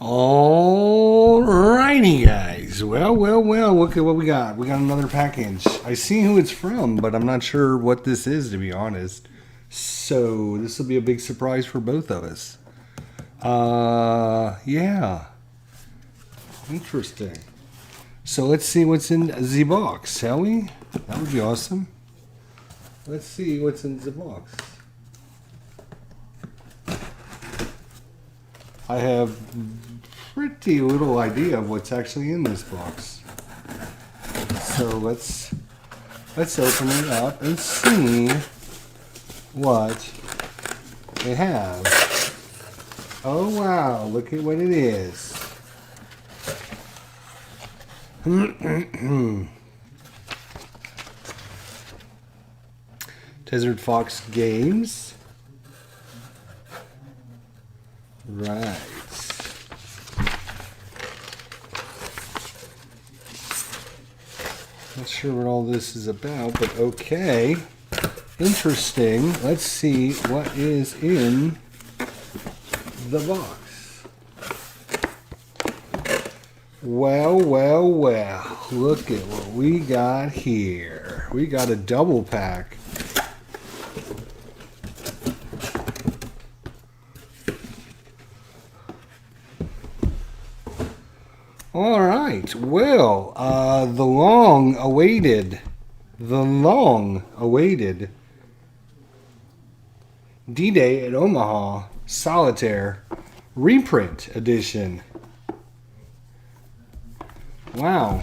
Alrighty, guys. Well. Look at what we got. We got another package. I see who it's from, but I'm not sure what this is, to be honest. So this will be a big surprise for both of us. Yeah. Interesting. So let's see what's in the box, shall we? That would be awesome. Let's see what's in the box. I have pretty little idea of what's actually in this box. So let's open it up and see what they have. Oh wow, look at what it is. Desert Fox Games. Right. Not sure what all this is about, but okay. Interesting. Let's see what is in the box. Well. Look at what we got here. We got a double pack. All right. Well, the long-awaited D-Day at Omaha Solitaire reprint edition. Wow.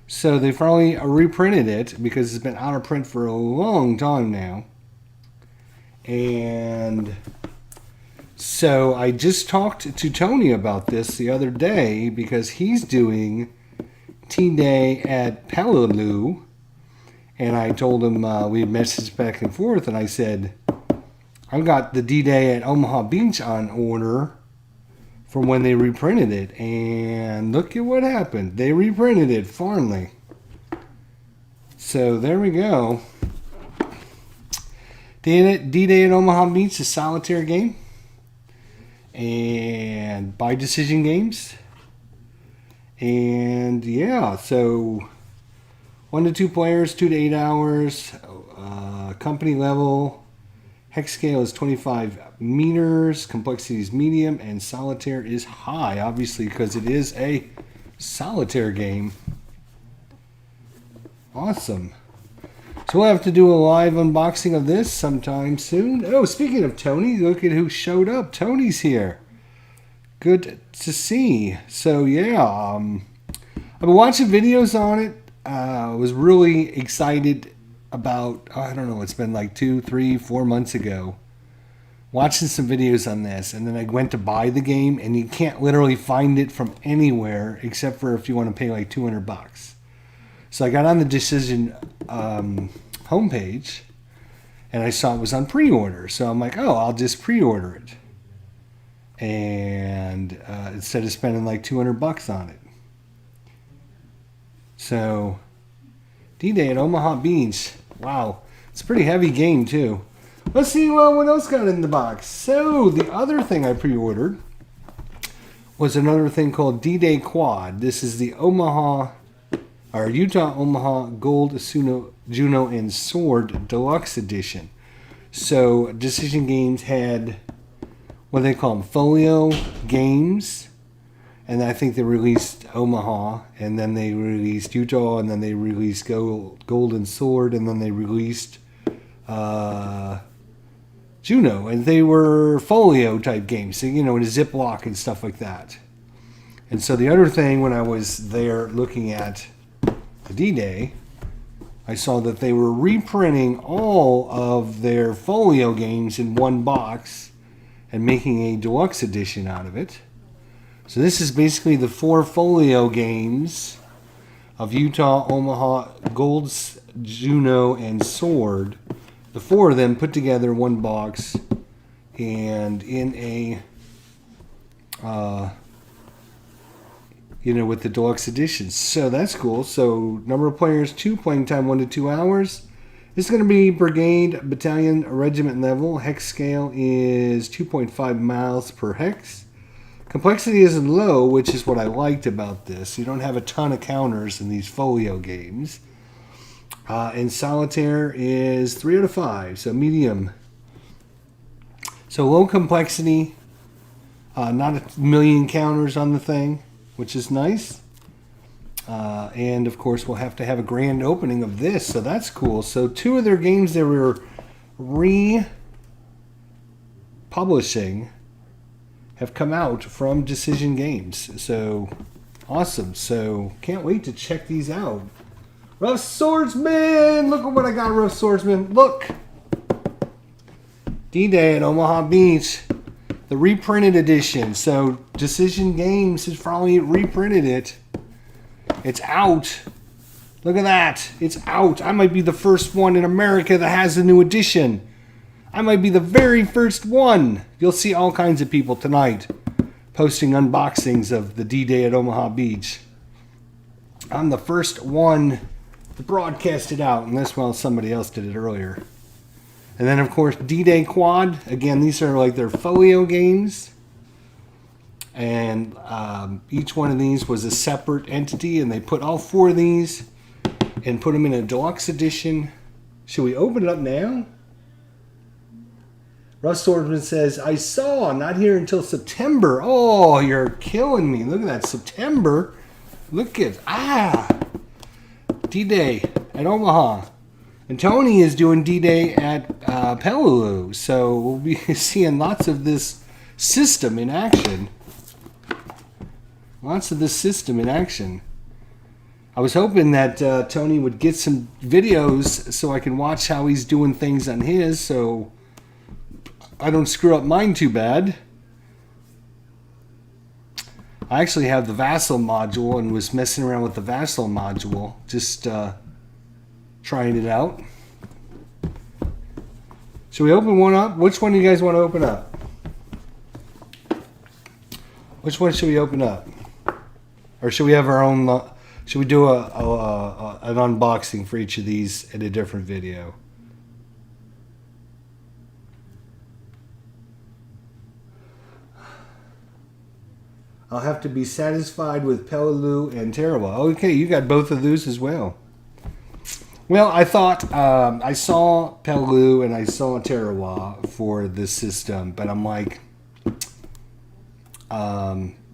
So they finally reprinted it because it's been out of print for a long time now. And so I just talked to Tony about this the other day because he's doing T-Day at Peleliu. And I told him we had messaged back and forth, and I said, I've got the D-Day at Omaha Beach on order from when they reprinted it. And look at what happened. They reprinted it finally. So there we go. D-Day at Omaha Beach, a solitaire game. And by decision games. And yeah, so 1 to 2 players, 2 to 8 hours. Company level. Hex scale is 25 meters. Complexity is medium. And solitaire is high, obviously, because it is a solitaire game. Awesome. So we'll have to do a live unboxing of this sometime soon. Oh, speaking of Tony, look at who showed up. Tony's here. Good to see. So yeah, I've been watching videos on it. I was really excited about, I don't know, it's been like 2, 3, 4 months ago. Watching some videos on this, and then I went to buy the game, and you can't literally find it from anywhere except for if you want to pay like $200. So I got on the Decision homepage, and I saw it was on pre-order. So I'm like, oh, I'll just pre-order it. And instead of spending like $200 on it. So, D-Day at Omaha Beach. Wow. It's a pretty heavy game, too. Let's see what else got in the box. So, the other thing I pre-ordered was another thing called D-Day Quad. This is the Utah Omaha Gold, Juno, and Sword Deluxe Edition. So, Decision Games had, what do they call them? Folio games. And I think they released Omaha, and then they released Utah, and then they released Golden Sword, and then they released Juno. And they were folio type games, so, in a Ziploc and stuff like that. And so the other thing, when I was there looking at the D-Day, I saw that they were reprinting all of their folio games in one box and making a deluxe edition out of it. So this is basically the 4 folio games of Utah, Omaha, Golds, Juno, and Sword. The 4 of them put together in one box and in a, with the deluxe edition. So that's cool. So number of players, 2, playing time 1 to 2 hours. This is going to be brigade, battalion, regiment level. Hex scale is 2.5 miles per hex. Complexity is low, which is what I liked about this. You don't have a ton of counters in these folio games. And solitaire is 3 out of 5, so medium. So low complexity, not a million counters on the thing, which is nice. And of course, we'll have to have a grand opening of this, so that's cool. So 2 of their games they were republishing have come out from Decision Games. So awesome. So can't wait to check these out. Rough Swordsman! Look at what I got, Rough Swordsman. Look! D-Day at Omaha Beach. The reprinted edition. So Decision Games has finally reprinted it. It's out. Look at that. It's out. I might be the first one in America that has a new edition. I might be the very first one. You'll see all kinds of people tonight posting unboxings of the D-Day at Omaha Beach. I'm the first one to broadcast it out, unless, well, somebody else did it earlier. And then, of course, D-Day Quad. Again, these are like their folio games. And each one of these was a separate entity, and they put all 4 of these and put them in a deluxe edition. Should we open it up now? Russ Swordsman says, I saw, not here until September. Oh, you're killing me. Look at that, September. Look at, D-Day at Omaha. And Tony is doing D-Day at Peleliu. So we'll be seeing lots of this system in action. Lots of this system in action. I was hoping that Tony would get some videos so I can watch how he's doing things on his, so I don't screw up mine too bad. I actually have the Vassal module and was messing around with the Vassal module, just trying it out. Should we open one up? Which one do you guys want to open up? Which one should we open up? Or should we have our own? Should we do an unboxing for each of these in a different video? I'll have to be satisfied with Peleliu and Tarawa. Okay, you got both of those as well. Well, I thought I saw Peleliu and I saw Tarawa for this system, but I'm like,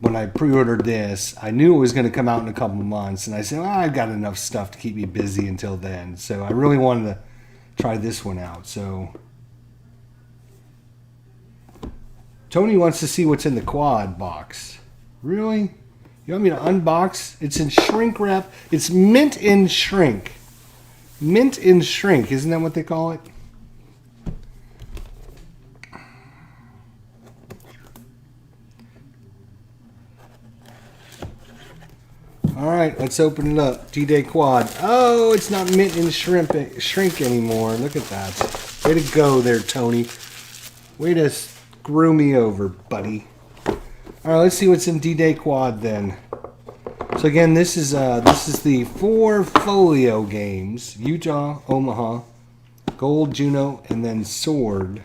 when I pre-ordered this, I knew it was going to come out in a couple of months, and I said, well, I've got enough stuff to keep me busy until then. So I really wanted to try this one out. So Tony wants to see what's in the quad box. Really? You want me to unbox? It's in shrink wrap. It's mint in shrink. Mint in shrink. Isn't that what they call it? All right, let's open it up. D-Day Quad. Oh, it's not mint in shrink anymore. Look at that. Way to go there, Tony. Way to screw me over, buddy. All right, let's see what's in D-Day Quad then. So again, this is the 4 folio games: Utah, Omaha, Gold, Juno, and then Sword.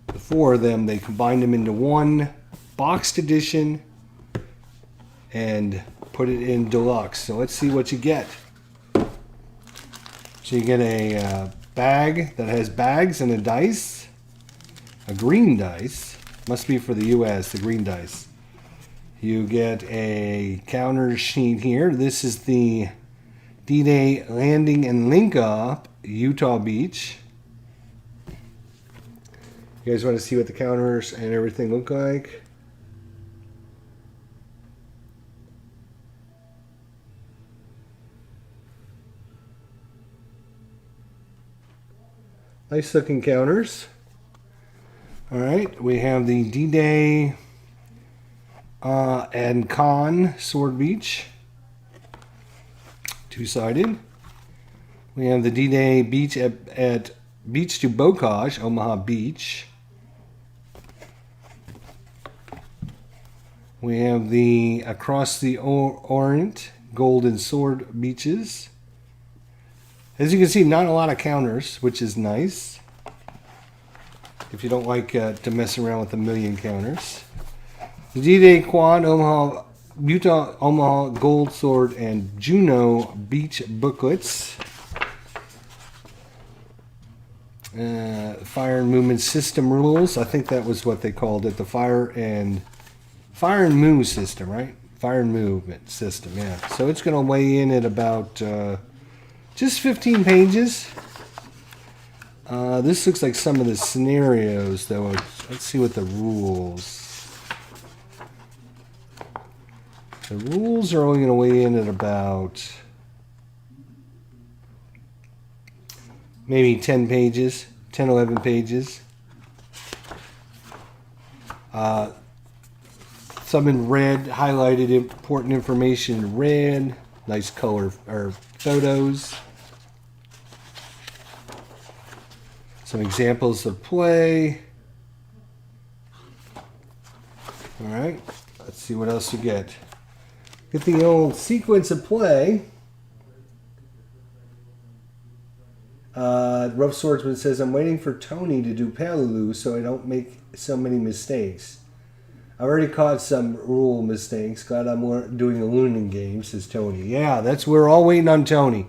The 4 of them, they combined them into one boxed edition and put it in deluxe. So let's see what you get. So you get a bag that has bags and a dice, a green dice. Must be for the U.S., the green dice. You get a counter sheet here. This is the D-Day Landing and Link Up, Utah Beach. You guys want to see what the counters and everything look like? Nice looking counters. All right, we have the D-Day and Con Sword Beach, 2-sided. We have the D-Day Beach at Beach to Bocage, Omaha Beach. We have the Across the Orient Golden Sword Beaches. As you can see, not a lot of counters, which is nice. If you don't like to mess around with a million counters. D-Day Quad, Omaha, Utah, Omaha Gold Sword, and Juneau Beach booklets. Fire and Movement System rules. I think that was what they called it. The Fire and Move system, right? Fire and Movement system, yeah. So it's going to weigh in at about just 15 pages. This looks like some of the scenarios, though. Let's see what the rules. The rules are only going to weigh in at about maybe 10 pages, 10, 11 pages. Some in red, highlighted important information in red. Nice color or photos. Some examples of play. All right, let's see what else we get. Get the old sequence of play. Rough Swordsman says, I'm waiting for Tony to do Peleliu so I don't make so many mistakes. I already caught some rule mistakes. Glad I'm doing a Lunan game, says Tony. Yeah, we're all waiting on Tony.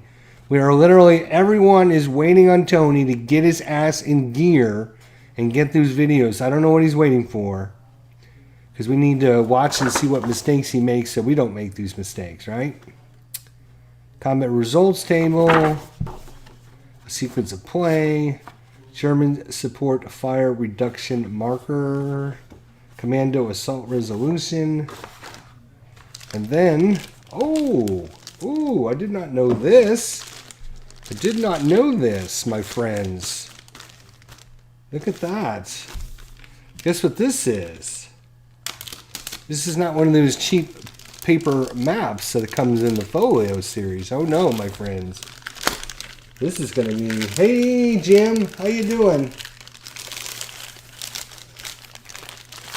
We are literally, everyone is waiting on Tony to get his ass in gear and get those videos. I don't know what he's waiting for. Because we need to watch and see what mistakes he makes so we don't make these mistakes, right? Combat results table. A sequence of play. German support fire reduction marker. Commando assault resolution. And then, I did not know this. I did not know this, my friends. Look at that. Guess what this is? This is not one of those cheap paper maps that comes in the Folio series. Oh no, my friends. This is going to be... Hey, Jim. How you doing?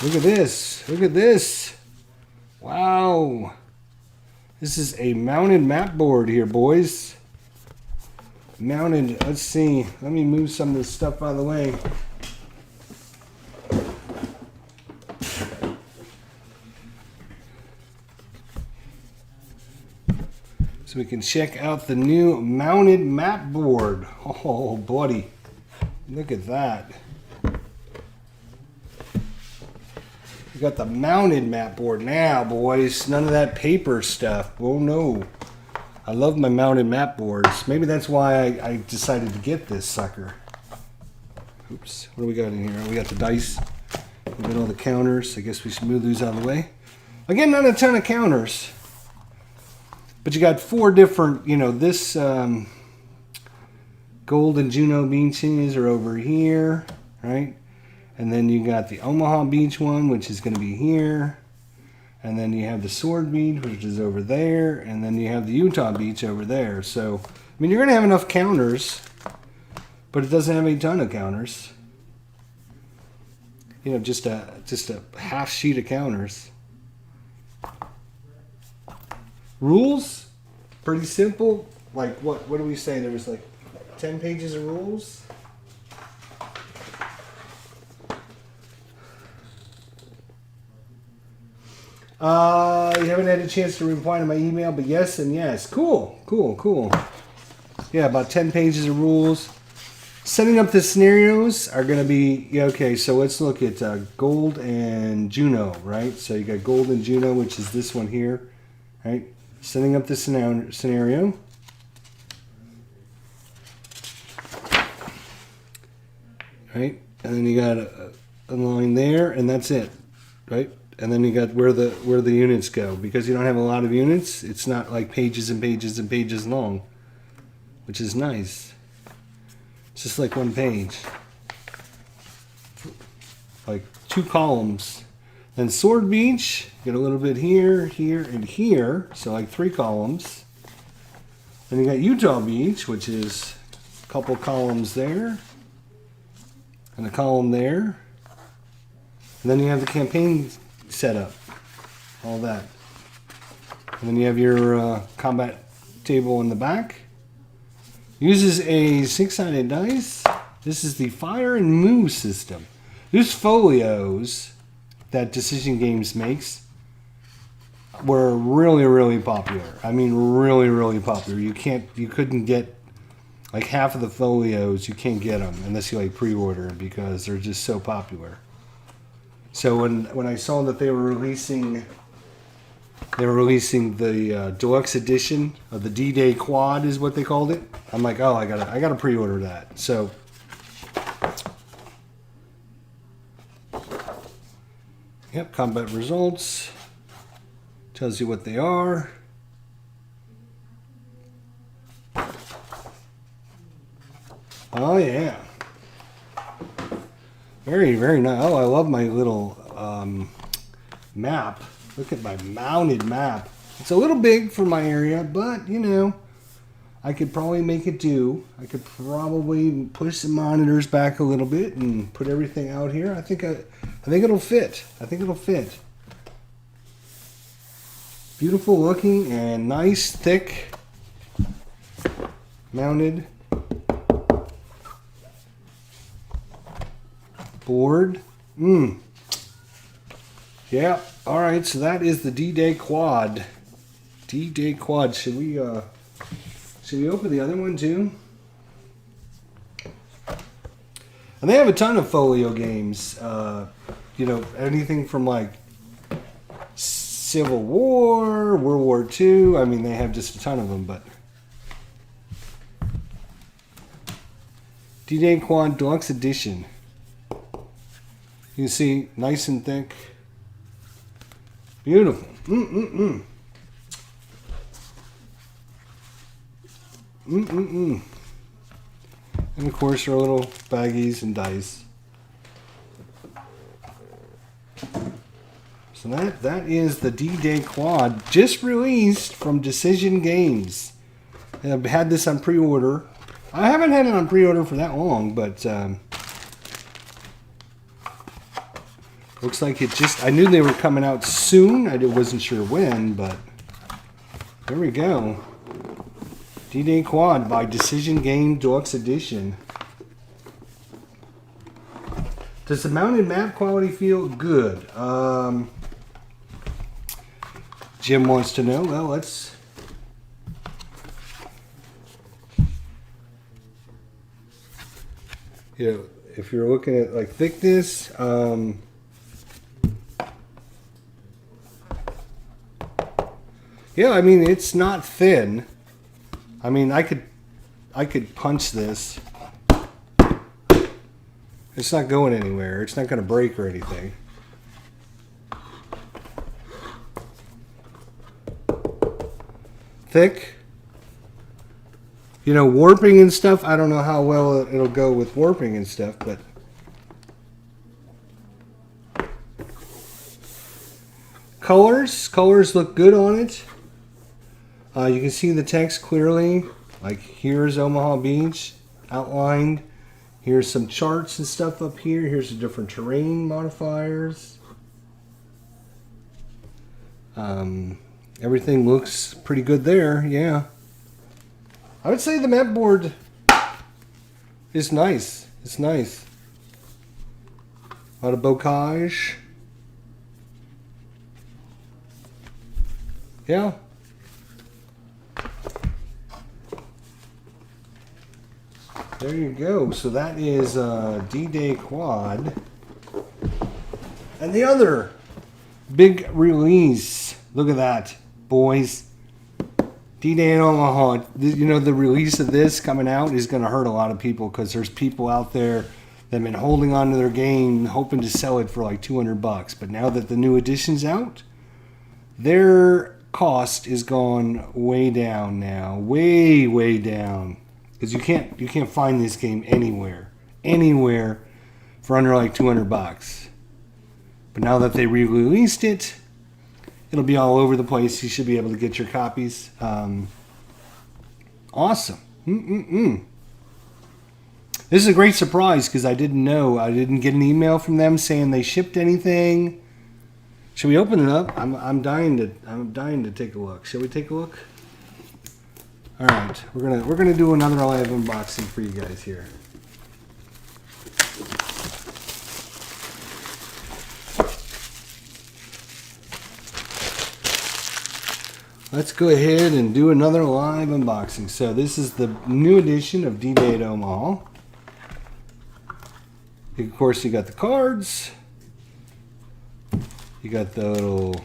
Look at this. Look at this. Wow. This is a mounted map board here, boys. Mounted. Let's see. Let me move some of this stuff out of the way. So we can check out the new mounted map board. Oh, buddy. Look at that. We got the mounted map board now, boys. None of that paper stuff. Oh, no. I love my mounted map boards. Maybe that's why I decided to get this sucker. Oops. What do we got in here? We got the dice. We got all the counters. I guess we should move these out of the way. Again, not a ton of counters. But you got 4 different, this Gold and Juneau beaches are over here, right? And then you got the Omaha Beach one, which is going to be here. And then you have the Sword Beach, which is over there. And then you have the Utah Beach over there. So, I mean, you're going to have enough counters, but it doesn't have a ton of counters. Just a half sheet of counters. Rules, pretty simple. Like what do we say? There was like 10 pages of rules. You haven't had a chance to reply to my email, but yes and yes. Cool. Yeah, about 10 pages of rules. Setting up the scenarios are going to be, okay, so let's look at Gold and Juneau, right? So you got Gold and Juneau, which is this one here, right? Setting up the scenario. Right? And then you got a line there, and that's it. Right? And then you got where the units go. Because you don't have a lot of units, it's not like pages and pages and pages long. Which is nice. It's just like one page. Like 2 columns. Then Sword Beach, get a little bit here, here, and here. So like 3 columns. Then you got Utah Beach, which is a couple columns there. And a column there. And then you have the campaign setup. All that. And then you have your combat table in the back. Uses a 6-sided dice. This is the Fire and Move system. These folios that Decision Games makes were really, really popular. I mean, really, really popular. You couldn't get like half of the folios. You can't get them unless you like pre-order them because they're just so popular. So when I saw that they were releasing the deluxe edition of the D-Day Quad is what they called it. I'm like, oh, I gotta pre-order that. So yep, combat results. Tells you what they are. Oh yeah. Very, very nice. Oh, I love my little map. Look at my mounted map. It's a little big for my area, but you know, I could probably make it do. I could probably push the monitors back a little bit and put everything out here. I think it'll fit. I think it'll fit. Beautiful looking and nice, thick, mounted board. Yeah. All right. So that is the D-Day Quad. D-Day Quad. Should we open the other one too? And they have a ton of folio games. You know, anything from like Civil War, World War II. I mean, they have just a ton of them, but D-Day Quad Deluxe Edition. You can see, nice and thick. Beautiful. And of course, our little baggies and dice. So that is the D-Day Quad, just released from Decision Games. I've had this on pre-order. I haven't had it on pre-order for that long, but looks like it just... I knew they were coming out soon. I wasn't sure when, but there we go. D-Day Quad by Decision Game Deluxe Edition. Does the mounted map quality feel good? Jim wants to know. Well, let's... You know, if you're looking at like thickness, yeah, I mean, it's not thin. I mean, I could punch this. It's not going anywhere. It's not going to break or anything. Thick. You know, warping and stuff, I don't know how well it'll go with warping and stuff, but colors look good on it. You can see the text clearly. Like, here's Omaha Beach outlined. Here's some charts and stuff up here. Here's the different terrain modifiers. Everything looks pretty good there, yeah. I would say the map board is nice. It's nice. A lot of bocage. Yeah. There you go. So that is D-Day Quad. And the other big release. Look at that, boys. D-Day in Omaha. You know, the release of this coming out is going to hurt a lot of people because there's people out there that have been holding on to their game hoping to sell it for like $200. But now that the new edition's out, their cost is gone way down now. Way, way down. Because you can't find this game anywhere for under like $200. But now that they re-released it, it'll be all over the place. You should be able to get your copies. Awesome. This is a great surprise because I didn't know. I didn't get an email from them saying they shipped anything. Should we open it up? I'm dying to take a look. Shall we take a look? All right, we're gonna do another live unboxing for you guys here. Let's go ahead and do another live unboxing. So this is the new edition of D-Day at Omaha. Of course, you got the cards. You got the little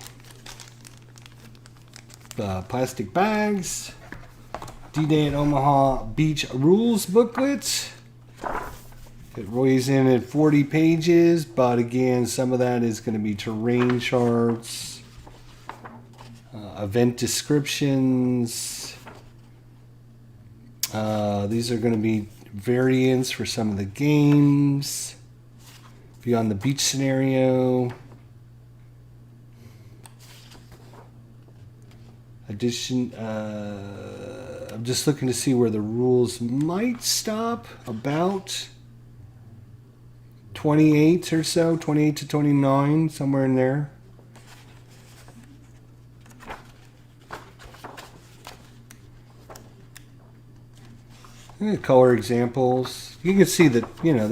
plastic bags. D-Day at Omaha Beach Rules booklet. It weighs in at 40 pages, but again, some of that is going to be terrain charts. Event descriptions. These are going to be variants for some of the games. Beyond the beach scenario. Addition. I'm just looking to see where the rules might stop. About 28 or so, 28 to 29, somewhere in there. Color examples. You can see that, you know,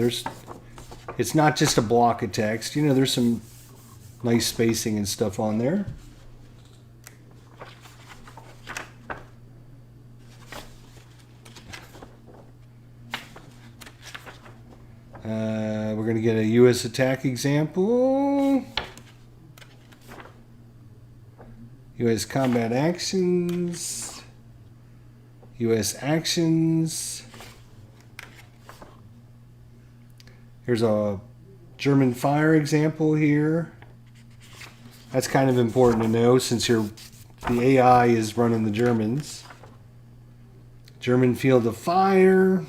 it's not just a block of text. You know, there's some nice spacing and stuff on there. We're going to get a U.S. attack example. U.S. combat actions. U.S. actions. Here's a German fire example here. That's kind of important to know since the AI is running the Germans. German field of fire.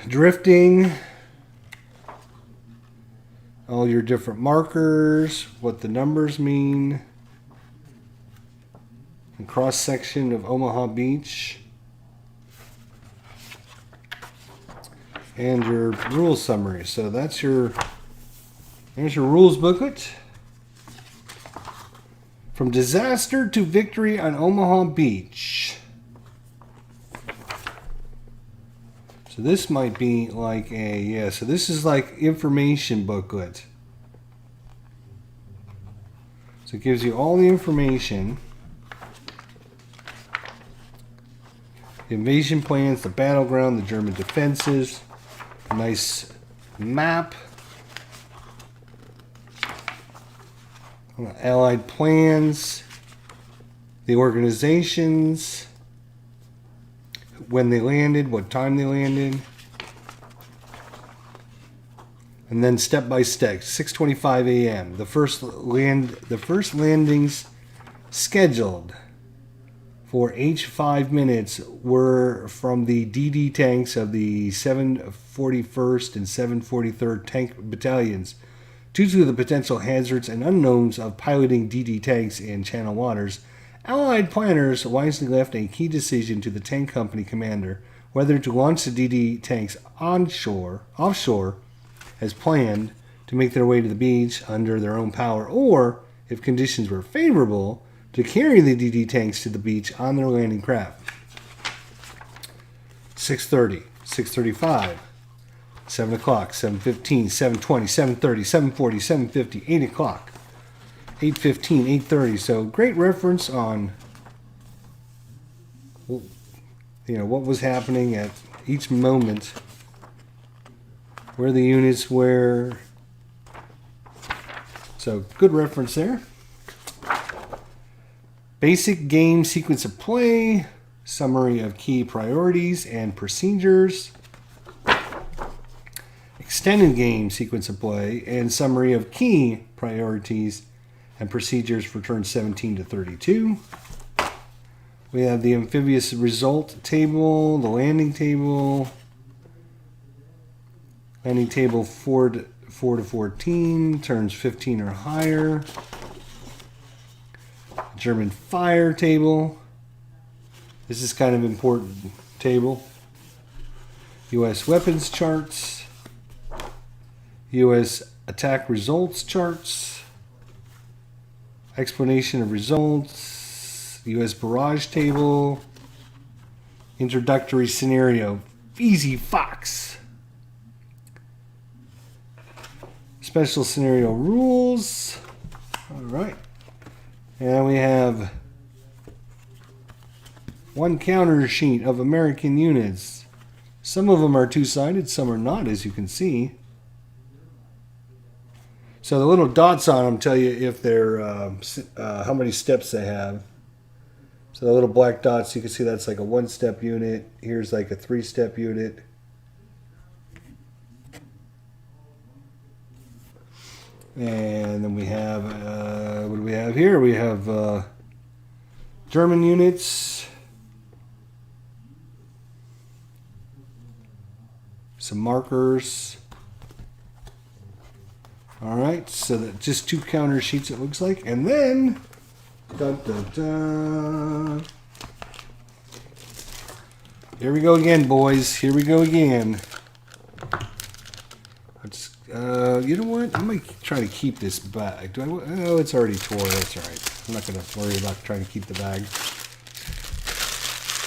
Drifting. All your different markers, what the numbers mean. And cross section of Omaha Beach. And your rules summary. So there's your rules booklet. From disaster to victory on Omaha Beach. So this might be like so this is like information booklet. So it gives you all the information. The invasion plans, the battleground, the German defenses, a nice map, Allied plans, the organizations, when they landed, what time they landed, and then step by step, 6:25 a.m. The first landings scheduled for each 5 minutes were from the DD tanks of the 741st and 743rd Tank Battalions. Due to the potential hazards and unknowns of piloting DD tanks in Channel waters, Allied planners wisely left a key decision to the tank company commander whether to launch the DD tanks offshore as planned to make their way to the beach under their own power, or, if conditions were favorable, to carry the DD tanks to the beach on their landing craft. 6:30, 6:35, 7 o'clock, 7:15, 7:20, 7:30, 7:40, 7:50, 8 o'clock, 8:15, 8:30. So great reference on, you know, what was happening at each moment, where the units were. So good reference there. Basic game sequence of play, summary of key priorities and procedures, extended game sequence of play, and summary of key priorities and procedures for turns 17 to 32. We have the amphibious result table, the landing table 4 to 14, turns 15 or higher. German fire table. This is kind of important table. U.S. weapons charts. U.S. attack results charts. Explanation of results. U.S. barrage table. Introductory scenario. Easy Fox. Special scenario rules. Alright. And we have one counter sheet of American units. Some of them are two-sided, some are not, as you can see. So the little dots on them tell you if they're how many steps they have. So the little black dots, you can see that's like a one-step unit. Here's like a three-step unit. And then we have, what do we have here? We have German units. Some markers. Alright, so that just two counter sheets it looks like. And then, dun, dun, dun. Here we go again, boys. Here we go again. You know what? I might try to keep this bag. Oh, it's already tore. That's all right. I'm not going to worry about trying to keep the bag.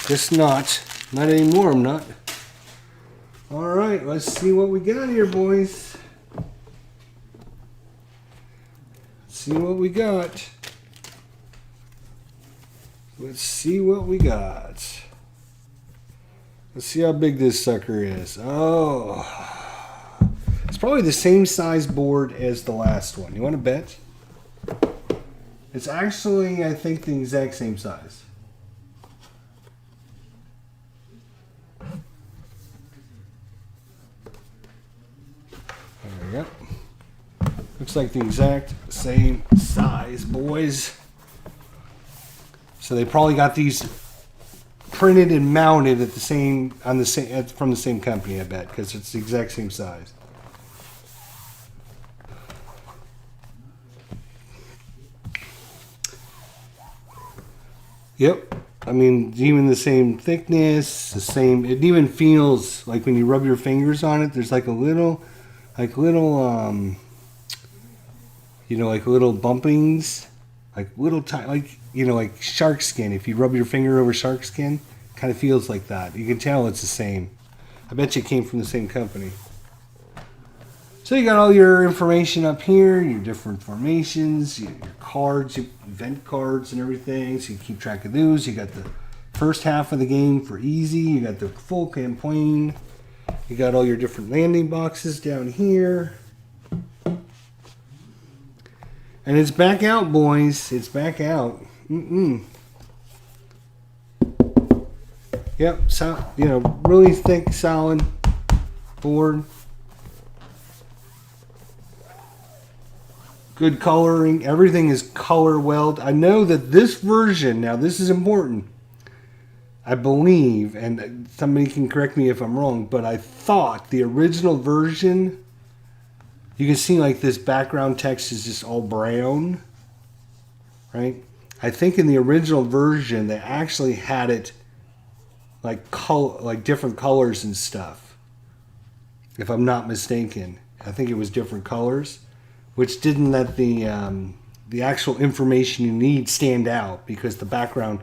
Just not. Not anymore, I'm not. All right, let's see what we got here, boys. Let's see what we got. Let's see what we got. Let's see how big this sucker is. Oh. It's probably the same size board as the last one. You want to bet? It's actually, I think, the exact same size. There we go. Looks like the exact same size, boys. So they probably got these printed and mounted at the same from the same company, I bet, because it's the exact same size. Yep. I mean, even the same thickness, the same. It even feels like when you rub your fingers on it, there's like little bumpings, like like shark skin. If you rub your finger over shark skin, kind of feels like that. You can tell it's the same. I bet you it came from the same company. So you got all your information up here, your different formations, your cards, your event cards and everything. So you keep track of those. You got the first half of the game for easy. You got the full campaign. You got all your different landing boxes down here. And it's back out, boys. It's back out. Yep, so, really thick, solid board. Good coloring. Everything is color weld. I know that this version, now this is important, I believe, and somebody can correct me if I'm wrong, but I thought the original version, you can see like this background text is just all brown, right? I think in the original version, they actually had it like different colors and stuff. If I'm not mistaken, I think it was different colors, which didn't let the actual information you need stand out because the background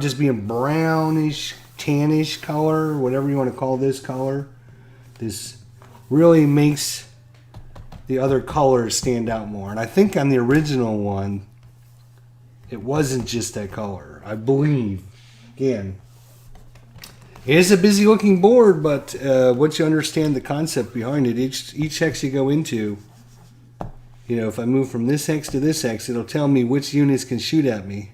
just being brownish, tannish color, whatever you want to call this color, this really makes the other colors stand out more. And I think on the original one, it wasn't just that color. I believe, again, it is a busy looking board, but once you understand the concept behind it, each hex you go into, if I move from this hex to this hex, it'll tell me which units can shoot at me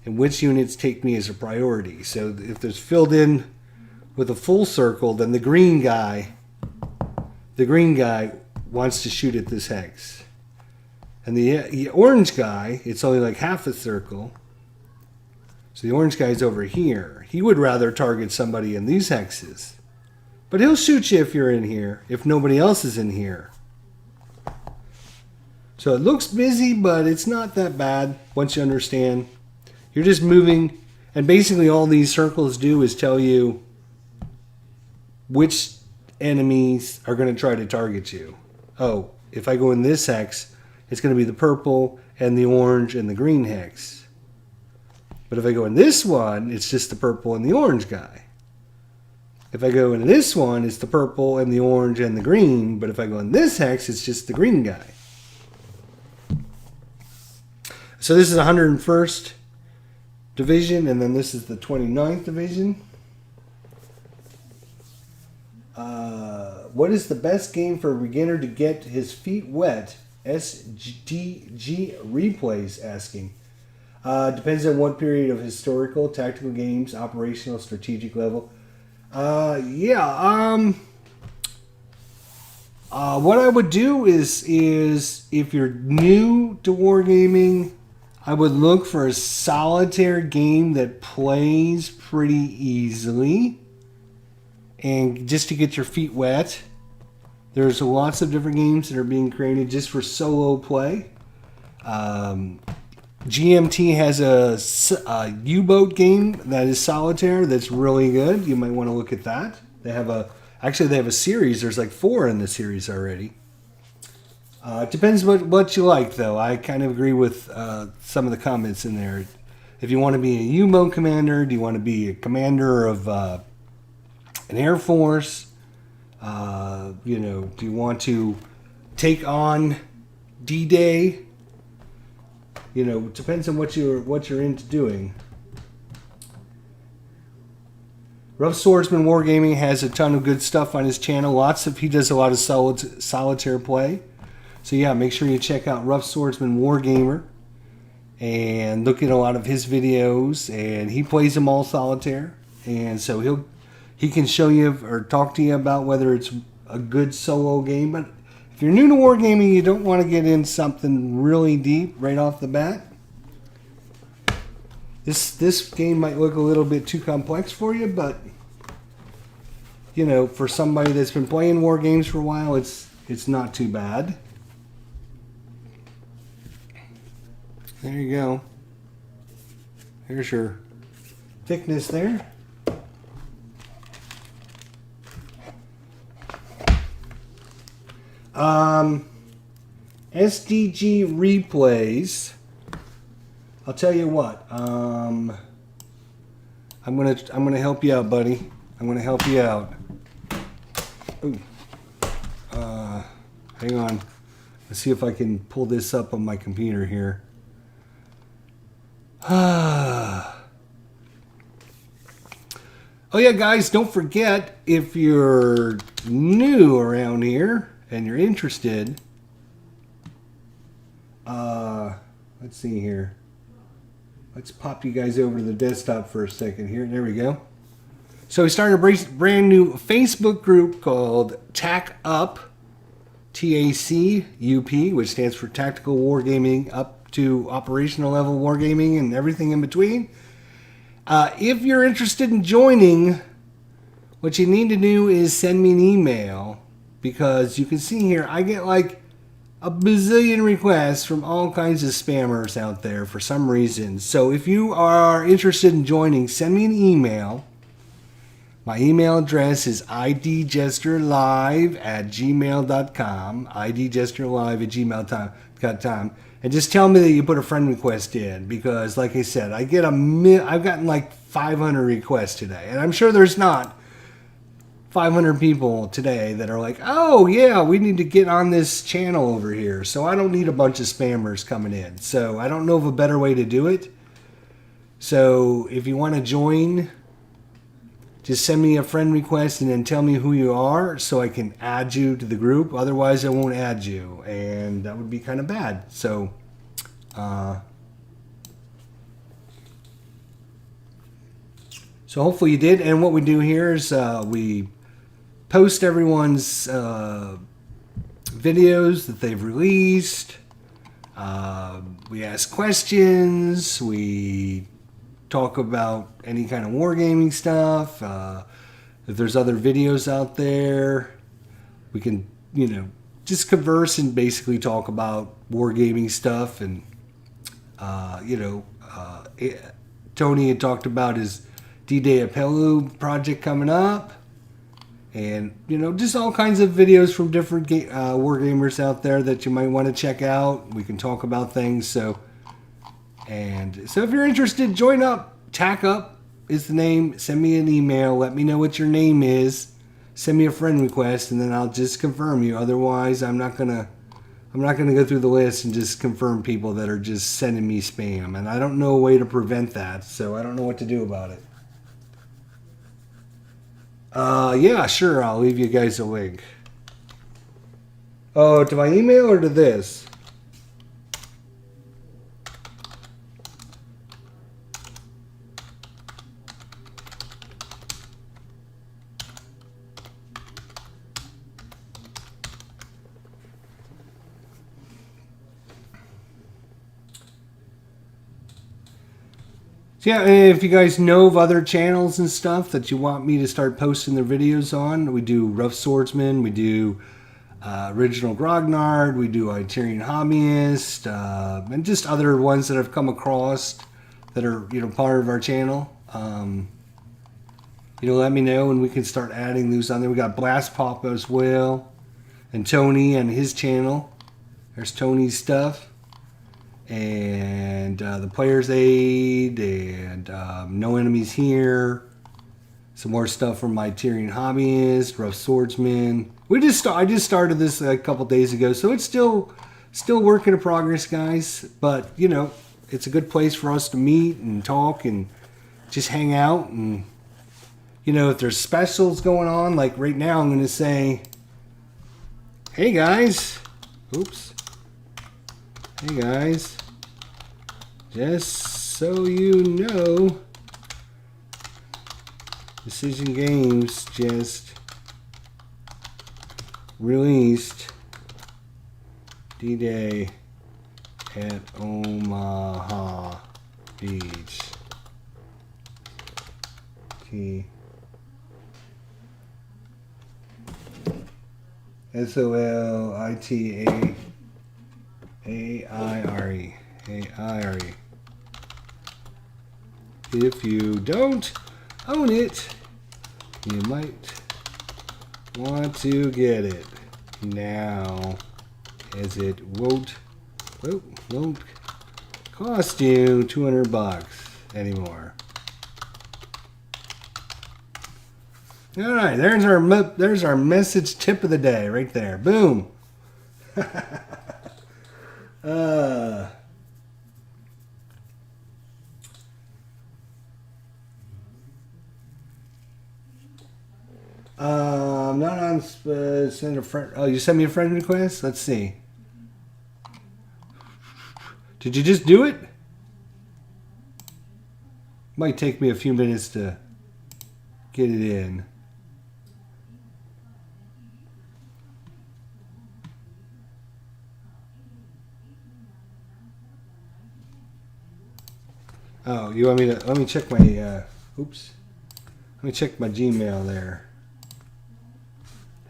and which units take me as a priority. So if there's filled in with a full circle, then the green guy wants to shoot at this hex. And the orange guy, it's only like half a circle. So the orange guy's over here. He would rather target somebody in these hexes. But he'll shoot you if you're in here, if nobody else is in here. So it looks busy, but it's not that bad once you understand. You're just moving, and basically all these circles do is tell you which enemies are going to try to target you. Oh, if I go in this hex, it's going to be the purple and the orange and the green hex. But if I go in this one, it's just the purple and the orange guy. If I go into this one, it's the purple and the orange and the green. But if I go in this hex, it's just the green guy. So this is 101st Division, and then this is the 29th Division. What is the best game for a beginner to get his feet wet? SDG Replays asking. Depends on what period of historical, tactical games, operational, strategic level. What I would do is if you're new to wargaming, I would look for a solitaire game that plays pretty easily. And just to get your feet wet, there's lots of different games that are being created just for solo play. GMT has a U-boat game that is solitaire that's really good. You might want to look at that. They have a series. There's like 4 in the series already. It depends what you like, though. I kind of agree with some of the comments in there. If you want to be a U-boat commander, do you want to be a commander of an Air Force? Do you want to take on D-Day? It depends on what you're into doing. Rough Swordsman Wargaming has a ton of good stuff on his channel. He does a lot of solitaire play. So yeah, make sure you check out Rough Swordsman Wargamer and look at a lot of his videos. And he plays them all solitaire, and so he can show you or talk to you about whether it's a good solo game. But if you're new to wargaming, you don't want to get in something really deep right off the bat. This game might look a little bit too complex for you, but for somebody that's been playing war games for a while, it's not too bad. There you go. There's your thickness there. SDG Replays. I'll tell you what. I'm gonna help you out, buddy. I'm gonna help you out. Ooh. Hang on. Let's see if I can pull this up on my computer here. Oh yeah, guys, don't forget, if you're new around here and you're interested, let's see here. Let's pop you guys over to the desktop for a second here. There we go. So we started a brand new Facebook group called TAC Up, TACUP, which stands for Tactical Wargaming up to Operational Level Wargaming and everything in between. If you're interested in joining, what you need to do is send me an email, because you can see here I get like a bazillion requests from all kinds of spammers out there for some reason. So if you are interested in joining, send me an email. My email address is idgesterlive@gmail.com, idgesterlive@gmail.com, and just tell me that you put a friend request in, because like I said, I've gotten like 500 requests today, and I'm sure there's not 500 people today that are like, oh yeah, we need to get on this channel over here. So I don't need a bunch of spammers coming in. So I don't know of a better way to do it. So if you want to join, just send me a friend request and then tell me who you are so I can add you to the group. Otherwise I won't add you, and that would be kind of bad. So so hopefully you did. And what we do here is we post everyone's videos that they've released. We ask questions. We talk about any kind of wargaming stuff. If there's other videos out there, we can, just converse and basically talk about wargaming stuff. And, Tony had talked about his D-Day Apelu project coming up. And, just all kinds of videos from different wargamers out there that you might want to check out. We can talk about things. So, And so if you're interested, join up. Tack Up is the name. Send me an email. Let me know what your name is. Send me a friend request, and then I'll just confirm you. Otherwise, I'm not gonna go through the list and just confirm people that are just sending me spam. And I don't know a way to prevent that, so I don't know what to do about it. Yeah, sure. I'll leave you guys a link. Oh, to my email or to this? So yeah, if you guys know of other channels and stuff that you want me to start posting their videos on, we do Rough Swordsman, we do Original Grognard, we do Itarian Hobbyist, and just other ones that I've come across that are part of our channel. Let me know and we can start adding those on there. We got Blast Pop as well, and Tony and his channel. There's Tony's stuff. And the Player's Aid, and No Enemies Here. Some more stuff from my Tyrion Hobbyist, Rough Swordsman. I just started this a couple days ago, so it's still work in progress, guys. But it's a good place for us to meet and talk and just hang out. And if there's specials going on, like right now, I'm going to say, "Hey guys, oops, hey guys." Just so you know, Decision Games just released D-Day at Omaha Beach. SOLITAAIRE. A-I-R-E. If you don't own it, you might want to get it now, as it won't cost you $200 anymore. All right, there's our message tip of the day right there. Boom. I'm not on send a friend. Oh, you sent me a friend request? Let's see. Did you just do it? Might take me a few minutes to get it in. Oh, you want me to? Let me check my. Oops. Let me check my Gmail there.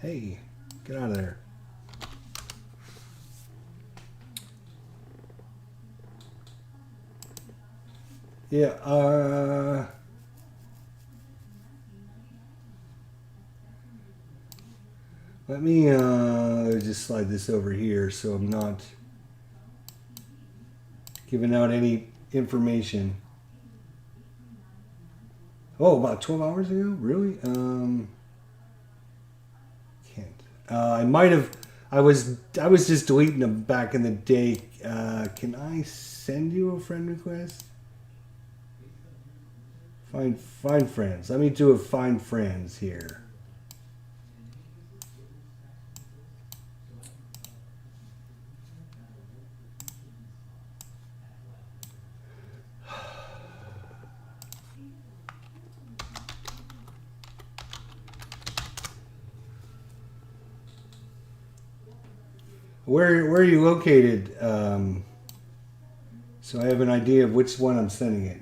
Hey, get out of there. Yeah, let me just slide this over here so I'm not giving out any information. Oh, about 12 hours ago? Really? Can't. I might have. I was just deleting them back in the day. Can I send you a friend request? Find friends. Let me do a find friends here. Where are you located? So I have an idea of which one I'm sending it.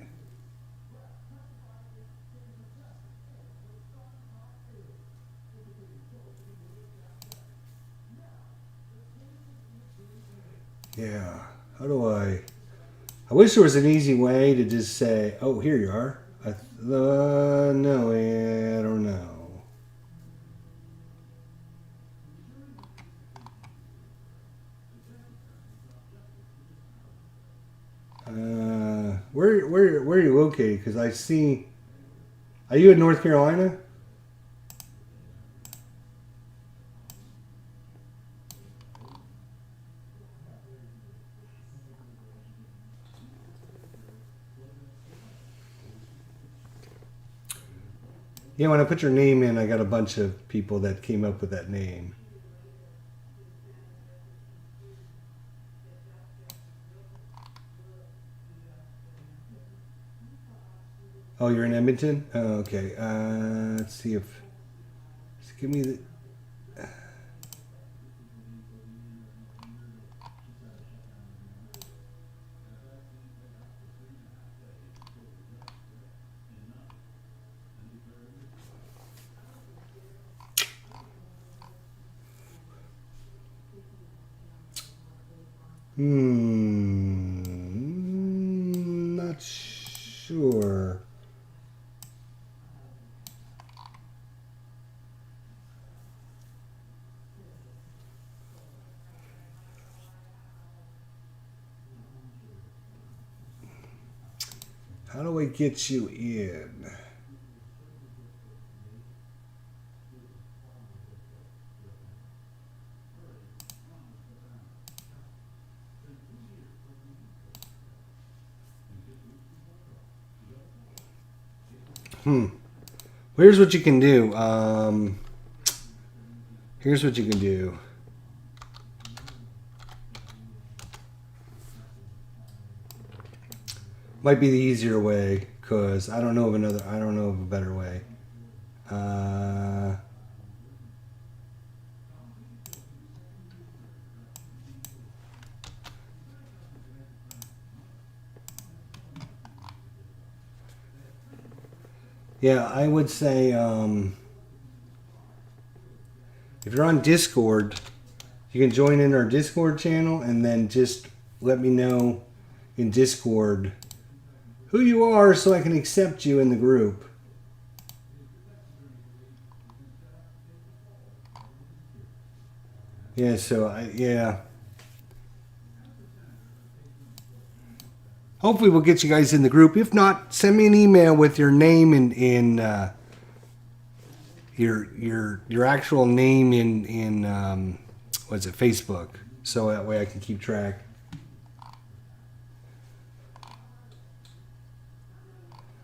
Yeah. How do I wish there was an easy way to just say, "Oh, here you are." No, I don't know. where are you located? Because I see. Are you in North Carolina? Yeah, when I put your name in, I got a bunch of people that came up with that name. Oh, you're in Edmonton? Oh, okay. Let's see if... Just give me the... Not sure. How do I get you in? Here's what you can do. Here's what you can do. Might be the easier way, because I don't know of a better way. Yeah, I would say if you're on Discord, you can join in our Discord channel and then just let me know in Discord who you are so I can accept you in the group. Yeah, yeah. Hopefully we'll get you guys in the group. If not, send me an email with your name in your actual name in what's it, Facebook, so that way I can keep track.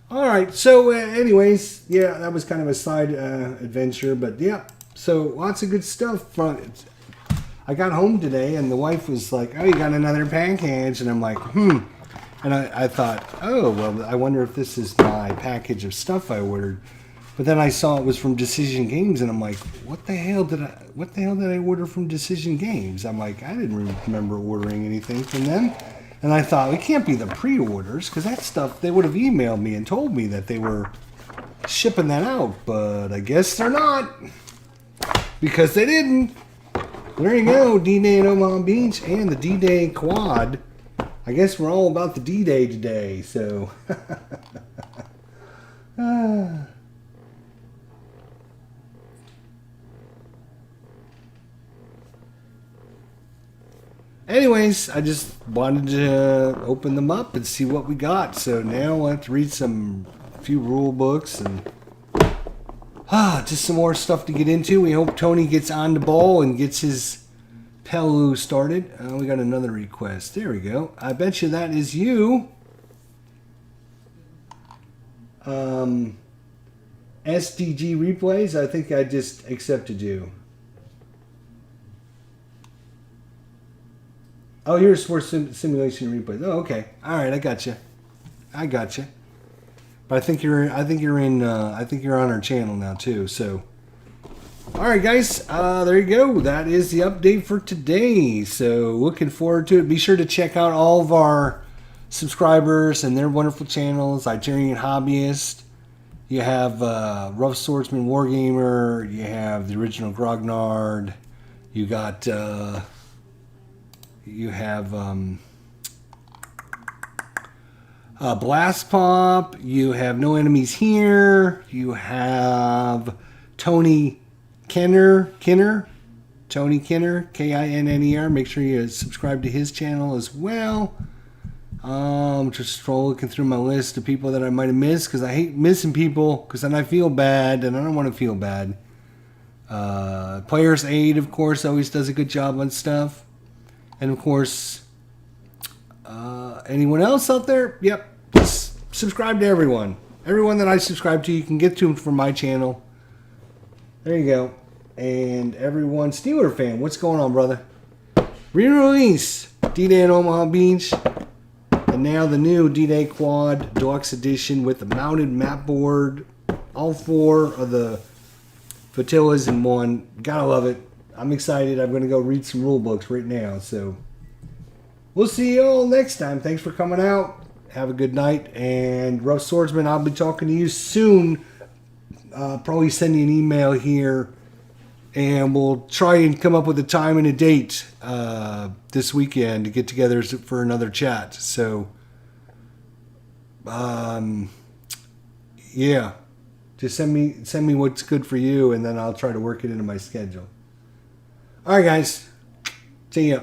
All right, so anyways, yeah, that was kind of a side adventure, but yeah, so lots of good stuff. I got home today and the wife was like, "Oh, you got another package," and I'm like, And I thought, oh, well, I wonder if this is my package of stuff I ordered. But then I saw it was from Decision Games, and I'm like, what the hell did I order from Decision Games? I'm like, I didn't remember ordering anything from them. And I thought, it can't be the pre-orders, because that stuff, they would have emailed me and told me that they were shipping that out. But I guess they're not, because they didn't. There you go, D-Day in Omaha Beach and the D-Day Quad. I guess we're all about the D-Day today, so. Anyways, I just wanted to open them up and see what we got. So now I'll have to read a few rule books and just some more stuff to get into. We hope Tony gets on the ball and gets his Pelu started. We got another request. There we go. I bet you that is you. SDG replays. I think I just accepted you. Oh, here's Sports Simulation replays. Oh, okay. All right, I got you. But I think you're on our channel now too. So. Alright guys, there you go. That is the update for today. So looking forward to it. Be sure to check out all of our subscribers and their wonderful channels. Iberian Hobbyist. You have Rough Swordsman Wargamer. You have the original Grognard. You got Blast Pop. You have No Enemies Here. You have Tony Kinner, Tony Kinner, Kinner. Make sure you subscribe to his channel as well. Just looking through my list of people that I might have missed, because I hate missing people, because then I feel bad, and I don't want to feel bad. Players Aid, of course, always does a good job on stuff. And, of course, anyone else out there? Yep. Just subscribe to everyone. Everyone that I subscribe to, you can get to them from my channel. There you go. And everyone, Steeler fan, what's going on, brother? Re-release, D-Day in Omaha Beach. And now the new D-Day Quad Deluxe Edition with the mounted map board. All 4 of the flotillas in one. Gotta love it. I'm excited. I'm going to go read some rule books right now. So we'll see you all next time. Thanks for coming out. Have a good night. And Rough Swordsman, I'll be talking to you soon. Probably send you an email here. And we'll try and come up with a time and a date this weekend to get together for another chat. So, yeah. Just send me what's good for you, and then I'll try to work it into my schedule. All right, guys. See ya.